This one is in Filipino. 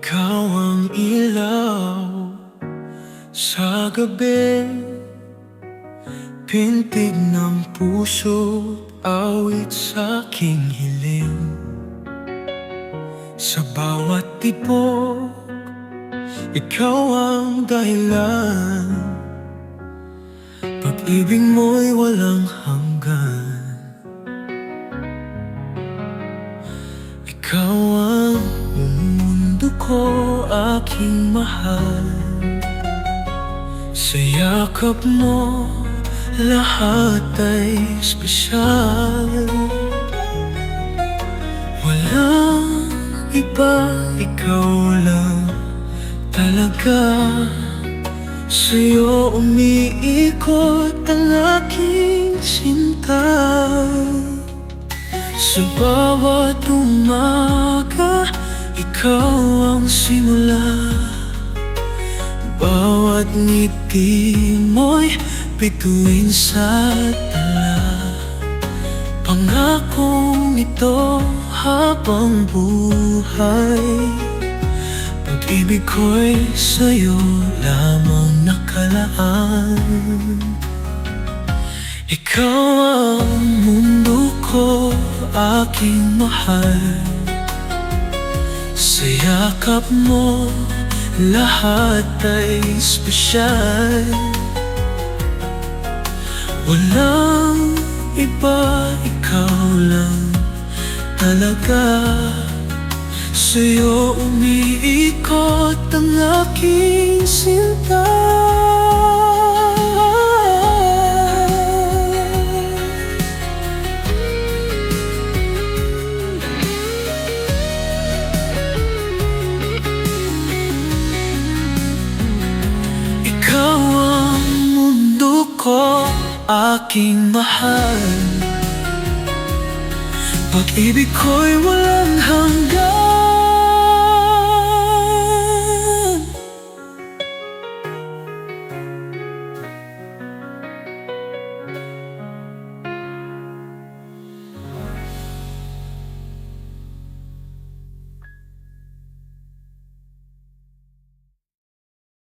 Ikaw ang ilaw sa gabi, pintig ng puso, awit sa aking hiling. Sa bawat tibok, ikaw ang dahilan. Pag-ibig mo'y walang hanggan. Ikaw ang mundo ko, aking mahal. Sa yakap mo, lahat ay espesyal. Walang iba, ikaw lang talaga. Sa'yo umiikot ang aking sinta. Sa bawat umaga, ikaw ang simula. Bawat ngiti mo'y bituin sa tala. Pangakong ito habang buhay. Pag-ibig ko'y sa'yo lamang nakalaan. Ikaw ang mundo ko, aking mahal. Sa yakap mo, lahat ay espesyal. Walang iba, ikaw lang talaga. Sa'yo umiikot ang aking sinta. Ikaw ang mundo ko, aking mahal. Pag-ibig ko'y walang hanggan.